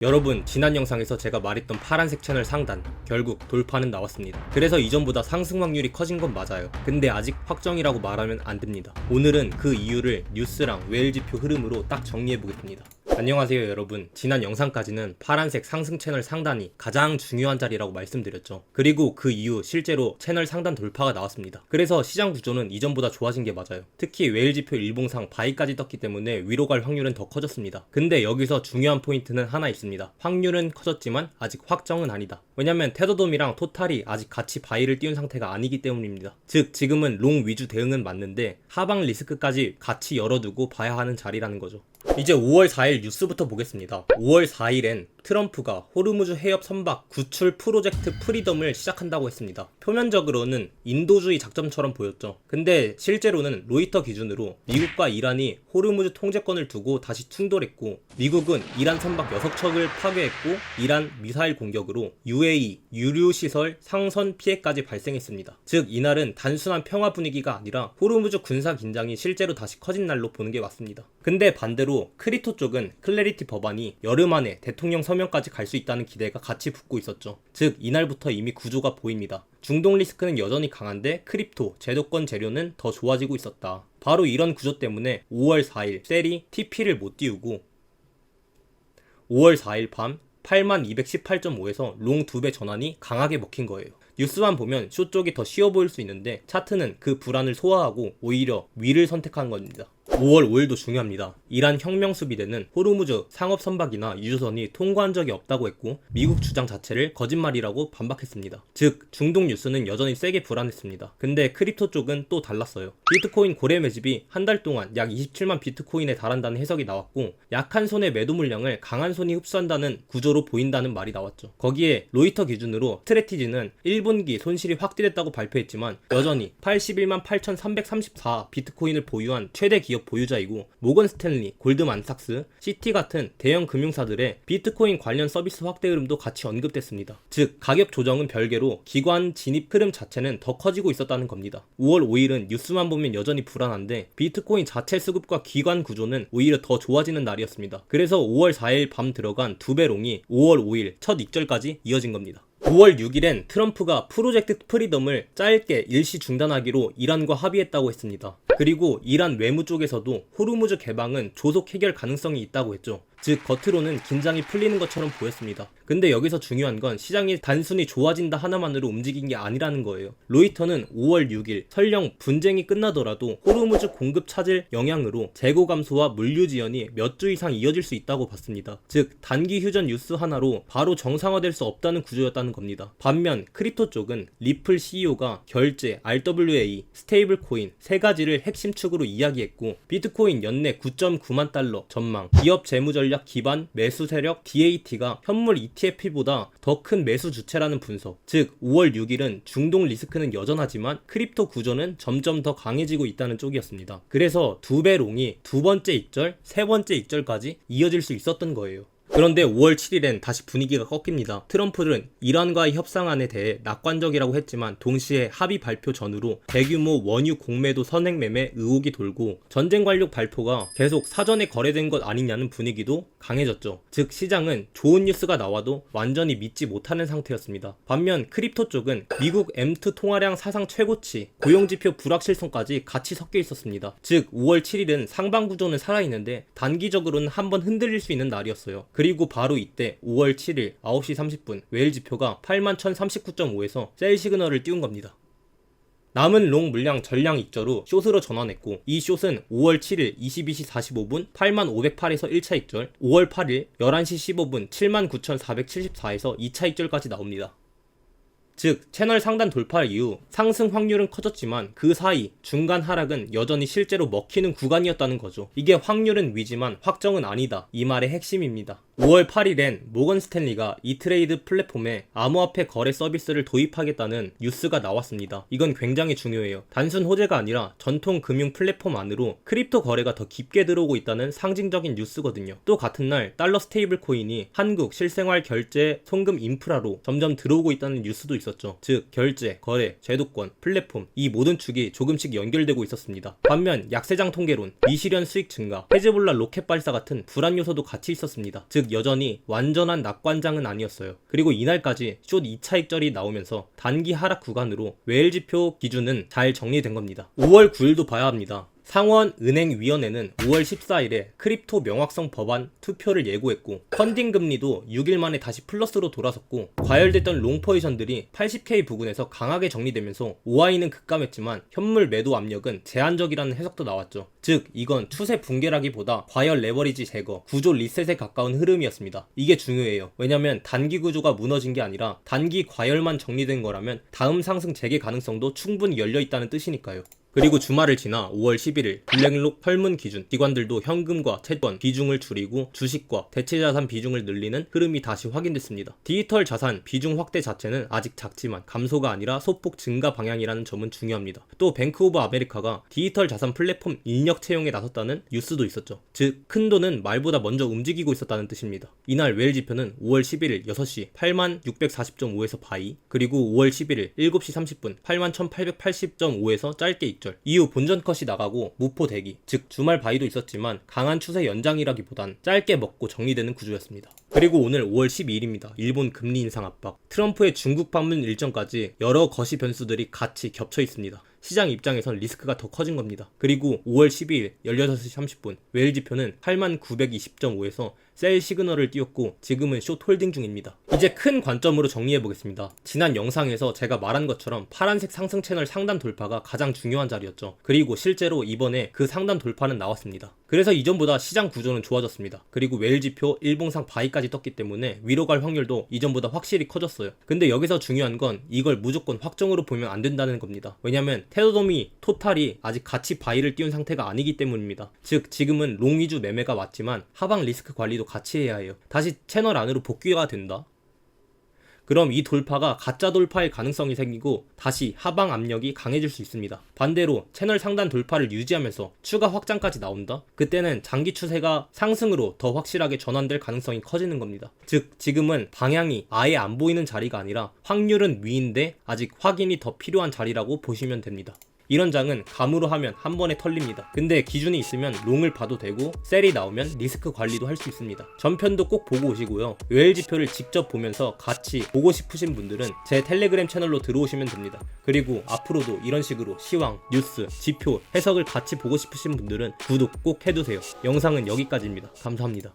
여러분, 지난 영상에서 제가 말했던 파란색 채널 상단, 결국 돌파는 나왔습니다. 그래서 이전보다 상승 확률이 커진 건 맞아요. 근데 아직 확정이라고 말하면 안 됩니다. 오늘은 그 이유를 뉴스랑 웨일지표 흐름으로 딱 정리해보겠습니다. 안녕하세요 여러분. 지난 영상까지는 파란색 상승 채널 상단이 가장 중요한 자리라고 말씀드렸죠. 그리고 그 이후 실제로 채널 상단 돌파가 나왔습니다. 그래서 시장 구조는 이전보다 좋아진 게 맞아요. 특히 웨일지표 일봉상 바이까지 떴기 때문에 위로 갈 확률은 더 커졌습니다. 근데 여기서 중요한 포인트는 하나 있습니다. 확률은 커졌지만 아직 확정은 아니다. 왜냐면 테더돔이랑 토탈이 아직 같이 바이를 띄운 상태가 아니기 때문입니다. 즉 지금은 롱 위주 대응은 맞는데 하방 리스크까지 같이 열어두고 봐야 하는 자리라는 거죠. 이제 5월 4일 뉴스부터 보겠습니다. 5월 4일엔 트럼프가 호르무즈 해협 선박 구출 프로젝트 프리덤을 시작한다고 했습니다. 표면적으로는 인도주의 작전처럼 보였죠. 근데 실제로는 로이터 기준으로 미국과 이란이 호르무즈 통제권을 두고 다시 충돌했고, 미국은 이란 선박 6척을 파괴했고 이란 미사일 공격으로 UAE 유류시설 상선 피해까지 발생했습니다. 즉 이날은 단순한 평화 분위기가 아니라 호르무즈 군사 긴장이 실제로 다시 커진 날로 보는 게 맞습니다. 근데 반대로 크립토 쪽은 클래리티 법안이 여름 안에 대통령 서명까지 갈 수 있다는 기대가 같이 붙고 있었죠. 즉 이날부터 이미 구조가 보입니다. 중동 리스크는 여전히 강한데 크립토, 제도권 재료는 더 좋아지고 있었다. 바로 이런 구조 때문에 5월 4일 셀이 TP를 못 띄우고 5월 4일 밤 8218.5에서 롱 2배 전환이 강하게 먹힌 거예요. 뉴스만 보면 쇼 쪽이 더 쉬워 보일 수 있는데 차트는 그 불안을 소화하고 오히려 위를 선택한 겁니다. 5월 5일도 중요합니다. 이란 혁명수비대는 호르무즈 상업선박이나 유조선이 통과한 적이 없다고 했고 미국 주장 자체를 거짓말이라고 반박했습니다. 즉 중동 뉴스는 여전히 세게 불안했습니다. 근데 크립토 쪽은 또 달랐어요. 비트코인 고래 매집이 한 달 동안 약 27만 비트코인에 달한다는 해석이 나왔고, 약한 손의 매도 물량을 강한 손이 흡수한다는 구조로 보인다는 말이 나왔죠. 거기에 로이터 기준으로 스트래티지는 1분기 손실이 확대됐다고 발표했지만 여전히 81만 8,334 비트코인을 보유한 최대 기업 보유자이고, 모건 스탠리, 골드만삭스, 시티 같은 대형 금융사들의 비트코인 관련 서비스 확대 흐름도 같이 언급됐습니다. 즉 가격 조정은 별개로 기관 진입 흐름 자체는 더 커지고 있었다는 겁니다. 5월 5일은 뉴스만 보면 여전히 불안한데 비트코인 자체 수급과 기관 구조는 오히려 더 좋아지는 날이었습니다. 그래서 5월 4일 밤 들어간 2배 롱이 5월 5일 첫 익절까지 이어진 겁니다. 5월 6일엔 트럼프가 프로젝트 프리덤을 짧게 일시 중단하기로 이란과 합의했다고 했습니다. 그리고 이란 외무 쪽에서도 호르무즈 개방은 조속 해결 가능성이 있다고 했죠. 즉 겉으로는 긴장이 풀리는 것처럼 보였습니다. 근데 여기서 중요한 건 시장이 단순히 좋아진다 하나만으로 움직인 게 아니라는 거예요. 로이터는 5월 6일 설령 분쟁이 끝나더라도 호르무즈 공급 차질 영향으로 재고 감소와 물류 지연이 몇 주 이상 이어질 수 있다고 봤습니다. 즉 단기 휴전 뉴스 하나로 바로 정상화될 수 없다는 구조였다는 겁니다. 반면 크립토 쪽은 리플 CEO가 결제, RWA, 스테이블 코인 세 가지를 핵심 축으로 이야기했고, 비트코인 연내 9.9만 달러 전망, 기업 재무 전략 기반 매수 세력 DAT가 현물 ETF보다 더 큰 매수 주체라는 분석. 즉 5월 6일은 중동 리스크는 여전하지만 크립토 구조는 점점 더 강해지고 있다는 쪽이었습니다. 그래서 2배 롱이 두 번째 익절, 세 번째 익절까지 이어질 수 있었던 거예요. 그런데 5월 7일엔 다시 분위기가 꺾입니다. 트럼프는 이란과의 협상안에 대해 낙관적이라고 했지만 동시에 합의 발표 전후로 대규모 원유 공매도 선행 매매 의혹이 돌고, 전쟁 관련 발표가 계속 사전에 거래된 것 아니냐는 분위기도 강해졌죠. 즉 시장은 좋은 뉴스가 나와도 완전히 믿지 못하는 상태였습니다. 반면 크립토 쪽은 미국 M2 통화량 사상 최고치, 고용지표 불확실성까지 같이 섞여 있었습니다. 즉 5월 7일은 상방 구조는 살아있는데 단기적으로는 한번 흔들릴 수 있는 날이었어요. 그리고 바로 이때 5월 7일 9시 30분 웨일 지표가 81,039.5에서 셀 시그널을 띄운 겁니다. 남은 롱 물량 전량 익절 후 숏으로 전환했고, 이 숏은 5월 7일 22시 45분 8508에서 1차 익절, 5월 8일 11시 15분 79,474에서 2차 익절까지 나옵니다. 즉 채널 상단 돌파 이후 상승 확률은 커졌지만 그 사이 중간 하락은 여전히 실제로 먹히는 구간이었다는 거죠. 이게 확률은 위지만 확정은 아니다, 이 말의 핵심입니다. 5월 8일엔 모건 스탠리가 이트레이드 플랫폼에 암호화폐 거래 서비스를 도입하겠다는 뉴스가 나왔습니다. 이건 굉장히 중요해요. 단순 호재가 아니라 전통 금융 플랫폼 안으로 크립토 거래가 더 깊게 들어오고 있다는 상징적인 뉴스거든요. 또 같은 날 달러 스테이블 코인이 한국 실생활 결제 송금 인프라로 점점 들어오고 있다는 뉴스도 있었죠. 즉 결제, 거래, 제도권, 플랫폼 이 모든 축이 조금씩 연결되고 있었습니다. 반면 약세장 통계론, 미실현 수익 증가, 헤즈볼라 로켓 발사 같은 불안 요소도 같이 있었습니다. 즉 하지만 여전히 완전한 낙관장은 아니었어요. 그리고 이날까지 숏 2차 익절이 나오면서 단기 하락 구간으로 웨일지표 기준은 잘 정리된 겁니다. 5월 9일도 봐야 합니다. 상원은행위원회는 5월 14일에 크립토 명확성 법안 투표를 예고했고 펀딩 금리도 6일 만에 다시 플러스로 돌아섰고 과열됐던 롱 포지션들이 80K 부근에서 강하게 정리되면서 OI는 급감했지만 현물 매도 압력은 제한적이라는 해석도 나왔죠. 즉 이건 추세 붕괴라기보다 과열 레버리지 제거, 구조 리셋에 가까운 흐름이었습니다. 이게 중요해요. 왜냐면 단기 구조가 무너진 게 아니라 단기 과열만 정리된 거라면 다음 상승 재개 가능성도 충분히 열려있다는 뜻이니까요. 그리고 주말을 지나 5월 11일 블랙록 설문 기준 기관들도 현금과 채권 비중을 줄이고 주식과 대체자산 비중을 늘리는 흐름이 다시 확인됐습니다. 디지털 자산 비중 확대 자체는 아직 작지만 감소가 아니라 소폭 증가 방향이라는 점은 중요합니다. 또 뱅크 오브 아메리카가 디지털 자산 플랫폼 인력 채용에 나섰다는 뉴스도 있었죠. 즉 큰 돈은 말보다 먼저 움직이고 있었다는 뜻입니다. 이날 웨일 지표는 5월 11일 6시 8640.5에서 바이, 그리고 5월 11일 7시 30분 81,880.5에서 짧게 익절, 이후 본전 컷이 나가고 무포 대기, 즉 주말 바이도 있었지만 강한 추세 연장이라기보단 짧게 먹고 정리되는 구조였습니다. 그리고 오늘 5월 12일입니다. 일본 금리 인상 압박, 트럼프의 중국 방문 일정까지 여러 거시 변수들이 같이 겹쳐 있습니다. 시장 입장에선 리스크가 더 커진 겁니다. 그리고 5월 12일 16시 30분 웨일 지표는 8920.5에서 셀 시그널을 띄웠고 지금은 숏 홀딩 중입니다. 이제 큰 관점으로 정리해보겠습니다. 지난 영상에서 제가 말한 것처럼 파란색 상승 채널 상단 돌파가 가장 중요한 자리였죠. 그리고 실제로 이번에 그 상단 돌파는 나왔습니다. 그래서 이전보다 시장 구조는 좋아졌습니다. 그리고 웨일 지표 일봉상 바이까지 떴기 때문에 위로 갈 확률도 이전보다 확실히 커졌어요. 근데 여기서 중요한 건 이걸 무조건 확정으로 보면 안 된다는 겁니다. 왜냐면 테더돔이 토탈이 아직 같이 바이를 띄운 상태가 아니기 때문입니다. 즉 지금은 롱 위주 매매가 맞지만 하방 리스크 관리도 같이 해야 해요. 다시 채널 안으로 복귀가 된다? 그럼 이 돌파가 가짜 돌파의 가능성이 생기고 다시 하방 압력이 강해질 수 있습니다. 반대로 채널 상단 돌파를 유지하면서 추가 확장까지 나온다? 그때는 장기 추세가 상승으로 더 확실하게 전환될 가능성이 커지는 겁니다. 즉 지금은 방향이 아예 안 보이는 자리가 아니라 확률은 위인데 아직 확인이 더 필요한 자리라고 보시면 됩니다. 이런 장은 감으로 하면 한 번에 털립니다. 근데 기준이 있으면 롱을 봐도 되고 셀이 나오면 리스크 관리도 할 수 있습니다. 전편도 꼭 보고 오시고요. 웨일 지표를 직접 보면서 같이 보고 싶으신 분들은 제 텔레그램 채널로 들어오시면 됩니다. 그리고 앞으로도 이런 식으로 시황, 뉴스, 지표, 해석을 같이 보고 싶으신 분들은 구독 꼭 해두세요. 영상은 여기까지입니다. 감사합니다.